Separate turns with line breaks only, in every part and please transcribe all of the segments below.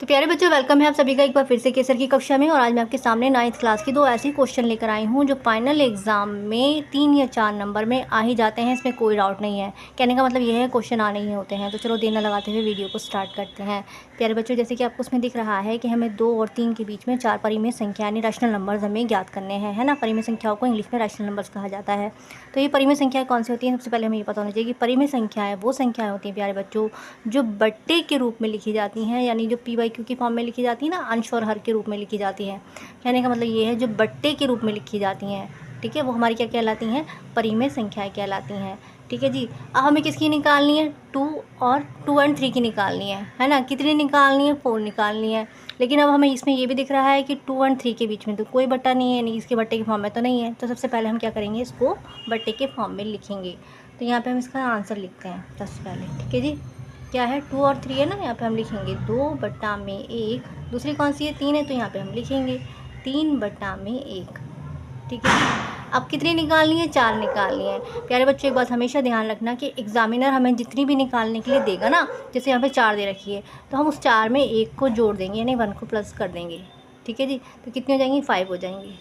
तो प्यारे बच्चों, वेलकम है आप सभी का एक बार फिर से केसर की कक्षा में। और आज मैं आपके सामने 9th क्लास की दो ऐसे क्वेश्चन लेकर आई हूँ जो फाइनल एग्जाम में 3 या 4 नंबर में आ ही जाते हैं, इसमें कोई डाउट नहीं है। कहने का मतलब ये है क्वेश्चन आने ही होते हैं। तो चलो देर न लगाते हुए वीडियो को स्टार्ट करते हैं। प्यारे बच्चों, जैसे कि आपको उसमें दिख रहा है कि हमें 2 और 3 के बीच में 4 परिमेय संख्या यानी रैशनल नंबर्स हमें ज्ञात करने हैं, है ना। परिमेय संख्याओं को इंग्लिश में रैशनल नंबर्स कहा जाता है। तो ये परिमेय संख्याएं कौन सी होती हैं, सबसे पहले हमें ये पता होना चाहिए कि परिमेय संख्याएं वो संख्याएं होती हैं प्यारे बच्चों जो बट्टे के रूप में लिखी जाती हैं, यानी जो p/q की फॉर्म में लिखी जाती है ना, अंश और हर के रूप में लिखी जाती हैं। कहने का मतलब ये है जो बट्टे के रूप में लिखी जाती हैं, ठीक है, वो हमारी क्या कहलाती हैं, परिमेय संख्याएं कहलाती हैं। ठीक है जी। अब हमें किसकी निकालनी है, 2 और 2 एंड 3 की निकालनी है ना। कितनी निकालनी है, 4 निकालनी है। लेकिन अब हमें इसमें ये भी दिख रहा है कि 2 एंड 3 के बीच में तो कोई बट्टा नहीं है, यानी इसके बट्टे के फॉर्म में तो नहीं है। तो सबसे पहले हम क्या करेंगे, इसको बट्टे के फॉर्म में लिखेंगे। तो यहाँ पे हम इसका आंसर लिखते हैं सबसे पहले, ठीक है जी। क्या है, 2 और 3 है ना, यहाँ पे हम लिखेंगे 2/1। दूसरी कौन सी है, 3 है, तो यहाँ पे हम लिखेंगे 3/1, ठीक है जी। अब कितनी निकालनी है, 4 निकालनी है। प्यारे बच्चों, एक बात हमेशा ध्यान रखना कि एग्जामिनर हमें जितनी भी निकालने के लिए देगा ना, जैसे यहाँ पे 4 दे रखी है, तो हम उस 4 में 1 को जोड़ देंगे, यानी 1 को प्लस कर देंगे, ठीक है जी। तो कितनी हो जाएंगी, 5 हो जाएंगी,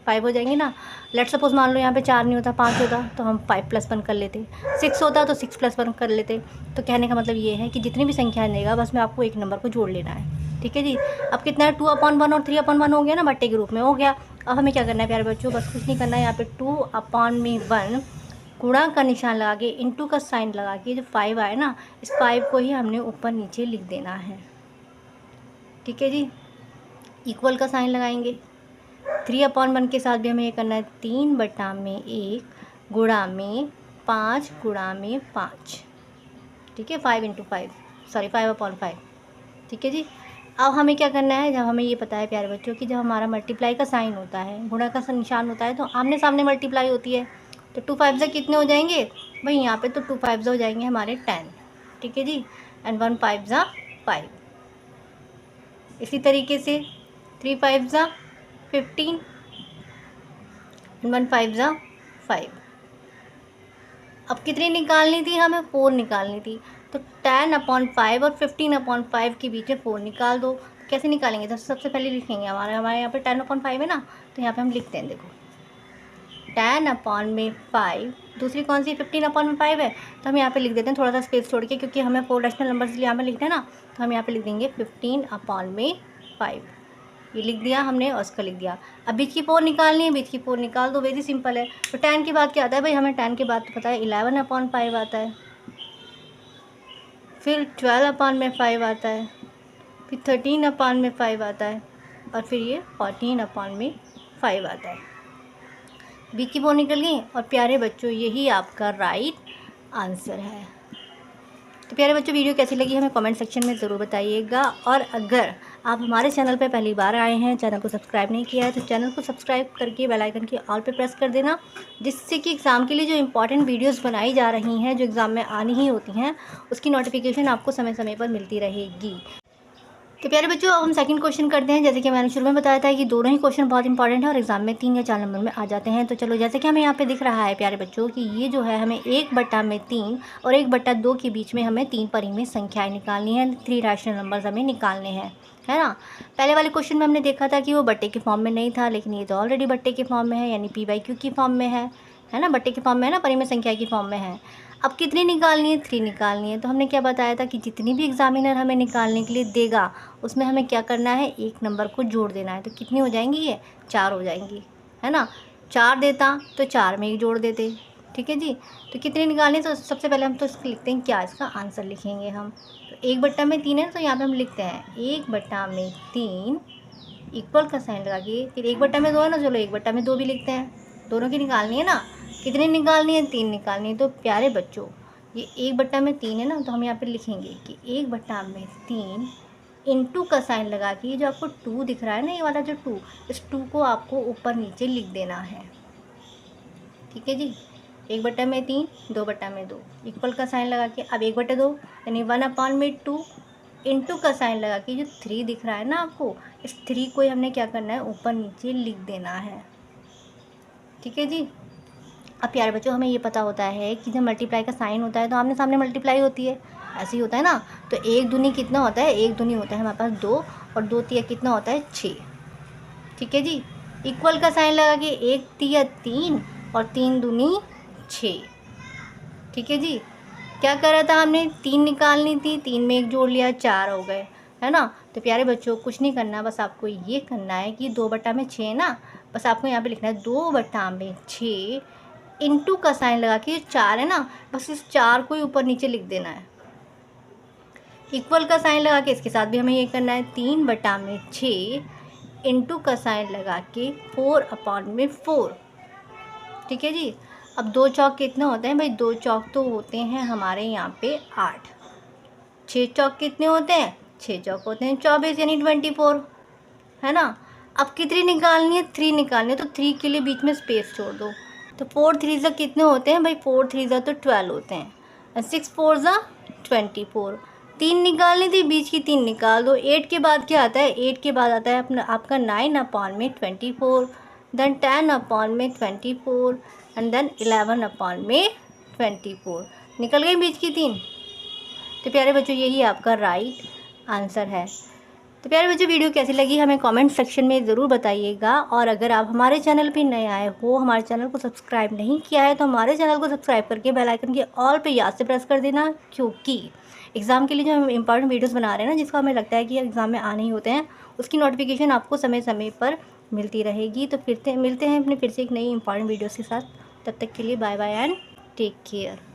5 हो जाएंगी ना। लेट सपोज मान लो यहाँ पे 4 नहीं होता, 5 होता, तो हम 5 + 1 कर लेते। 6 होता तो 6 + 1 कर लेते। तो कहने का मतलब ये है कि जितनी भी संख्याएं देगा बस में आपको एक नंबर को जोड़ लेना है, ठीक है जी। अब कितना है, 2/1 और 3/1 हो गया ना, बट्टे के रूप में हो गया। अब हमें क्या करना है प्यारे बच्चों, बस कुछ नहीं करना है। यहाँ पे 2/1 गुणा का निशान लगा के, इंटू का साइन लगा के, जो 5 आए ना, इस 5 को ही हमने ऊपर नीचे लिख देना है, ठीक है जी। इक्वल का साइन लगाएंगे। 3/1 के साथ भी हमें ये करना है, 3/1 गुणा में 5 ठीक है, 5 × 5, सॉरी 5/5, ठीक है जी। अब हमें क्या करना है, जब हमें ये पता है प्यारे बच्चों कि जब हमारा मल्टीप्लाई का साइन होता है, गुणा का निशान होता है, तो आमने सामने मल्टीप्लाई होती है। तो 2 5 कितने हो जाएंगे भाई, यहाँ पे तो 2 5 हो जाएंगे हमारे 10, ठीक है जी। एंड 1 5 5। इसी तरीके से 3 5 15 एंड 1 5 5। अब कितनी निकालनी थी, हमें 4 निकालनी थी। तो 10/5 और 15/5 के बीच में 4 निकाल दो। कैसे निकालेंगे, तो सबसे पहले लिखेंगे, हमारे यहाँ पे 10/5 है ना, तो यहाँ पे हम लिखते हैं, देखो 10/5। दूसरी कौन सी, 15/5 है, तो हम यहाँ पे लिख देते हैं थोड़ा सा स्पेस छोड़ के, क्योंकि हमें 4 रैशनल नंबर्स यहाँ पे लिखना है ना। तो हम यहाँ पे लिख देंगे 15/5, ये लिख दिया हमने और उसका लिख दिया। अब बीच की 4 निकालनी है, बीच की 4 निकाल दो, वेरी सिंपल है। तो 10 के बाद क्या आता है भाई, हमें 10 के बाद तो पता है 11/5 आता है, फिर 12/5 आता है, फिर 13/5 आता है, और फिर ये 14/5 आता है। बीच की 4 निकल गई, और प्यारे बच्चों यही आपका राइट आंसर है। तो प्यारे बच्चों, वीडियो कैसी लगी हमें कमेंट सेक्शन में ज़रूर बताइएगा। और अगर आप हमारे चैनल पर पहली बार आए हैं, चैनल को सब्सक्राइब नहीं किया है, तो चैनल को सब्सक्राइब करके बेल आइकन की ऑल पे प्रेस कर देना, जिससे कि एग्ज़ाम के लिए जो इंपॉर्टेंट वीडियोस बनाई जा रही हैं, जो एग्ज़ाम में आनी ही होती हैं, उसकी नोटिफिकेशन आपको समय समय पर मिलती रहेगी। तो प्यारे बच्चों, अब हम सेकंड क्वेश्चन करते हैं। जैसे कि मैंने शुरू में बताया था कि दोनों ही क्वेश्चन बहुत इंपॉर्टेंट है और एग्जाम में 3 या 4 नंबर में आ जाते हैं। तो चलो, जैसे कि हमें यहाँ पे दिख रहा है प्यारे बच्चों कि ये जो है हमें 1/3 और 1/2 के बीच में हमें 3 परिमेय संख्याएं निकालनी है, 3 रैशनल नंबर्स हमें निकालने हैं, है ना। पहले वाले क्वेश्चन में हमने देखा था कि वो बट्टे के फॉर्म में नहीं था, लेकिन ये तो ऑलरेडी बट्टे के फॉर्म में है, यानी p/q की फॉर्म में है ना, बट्टे के फॉर्म में है ना, परिमेय संख्या की फॉर्म में है। अब कितनी निकालनी है, 3 निकालनी है। तो हमने क्या बताया था कि जितनी भी एग्जामिनर हमें निकालने के लिए देगा, उसमें हमें क्या करना है, एक नंबर को जोड़ देना है। तो कितनी हो जाएंगी, ये 4 हो जाएंगी, है ना। 4 देता तो 4 में ही जोड़ देते, ठीक है जी। तो कितनी निकालनी, तो सबसे पहले हम तो लिखते हैं, क्या इसका आंसर लिखेंगे हम। तो 1/3 है, तो यहाँ पे हम लिखते हैं 1/3 इक्वल का साइन लगा के, फिर 1/2 है ना, चलो 1/2 भी लिखते हैं। दोनों की निकालनी है ना, कितनी निकालनी है, 3 निकालनी है। तो प्यारे बच्चों, ये 1/3 है ना, तो हम यहाँ पे लिखेंगे कि 1/3 इंटू का साइन लगा के, जो आपको 2 दिख रहा है ना, ये वाला जो 2, इस 2 को आपको ऊपर नीचे लिख देना है, ठीक है जी। 1/3 2/2 इक्वल का साइन लगा के, अब 1/2 यानी 1/2 इंटू का साइन लगा के, जो 3 दिख रहा है ना आपको, इस 3 को ही हमने क्या करना है, ऊपर नीचे लिख देना है, ठीक है जी। अब प्यारे बच्चों, हमें ये पता होता है कि जब मल्टीप्लाई का साइन होता है तो आमने सामने मल्टीप्लाई होती है, ऐसे ही होता है ना। तो 1 दूनी कितना होता है, 1 दूनी होता है हमारे पास 2 और 2 तिया कितना होता है 6। ठीक है जी। इक्वल का साइन लगा के 1 तिया 3 और 3 दूनी 6। ठीक है जी। क्या करा था हमने, 3 निकालनी थी, 3 में 1 जोड़ लिया, 4 हो गए, है ना। तो प्यारे बच्चों कुछ नहीं करना, बस आपको ये करना है कि 2/6 है ना, बस आपको यहाँ पे लिखना है 2/6 इंटू का साइन लगा के 4 है ना, बस इस 4 को ही ऊपर नीचे लिख देना है। इक्वल का साइन लगा के इसके साथ भी हमें ये करना है 3/6 इंटू का साइन लगा के 4/4। ठीक है जी। अब 2 चौक कितने होते हैं भाई, 2 चौक तो होते हैं हमारे यहाँ पे 8। 6 चौक कितने होते हैं, 6 चौक होते हैं 24 यानी 24, है ना। अब कितनी निकालनी है, 3 निकालनी है, तो 3 के लिए बीच में स्पेस छोड़ दो। तो 4 3 ज़ा कितने होते हैं भाई, 4 3 ज़ा तो 12 होते हैं, 6 4 ज़ा 24। 3 निकालनी थी, बीच की 3 निकाल दो। 8 के बाद क्या आता है, 8 के बाद आता है अपना आपका 9/24, देन 10/24 एंड देन 11/24। निकल गई बीच की 3। तो प्यारे बच्चों यही आपका राइट आंसर है। तो प्यारे बच्चों वीडियो कैसी लगी हमें कमेंट सेक्शन में ज़रूर बताइएगा। और अगर आप हमारे चैनल पे नए आए हो, हमारे चैनल को सब्सक्राइब नहीं किया है, तो हमारे चैनल को सब्सक्राइब करके बेल आइकन के ऑल पे याद से प्रेस कर देना, क्योंकि एग्ज़ाम के लिए जो हम इंपॉर्टेंट वीडियोस बना रहे हैं ना, जिसको हमें लगता है कि एग्ज़ाम में आने ही होते हैं, उसकी नोटिफिकेशन आपको समय समय पर मिलती रहेगी। तो मिलते हैं अपने फिर से एक नई इंपॉर्टेंट वीडियोज़ के साथ। तब तक के लिए bye bye and take care.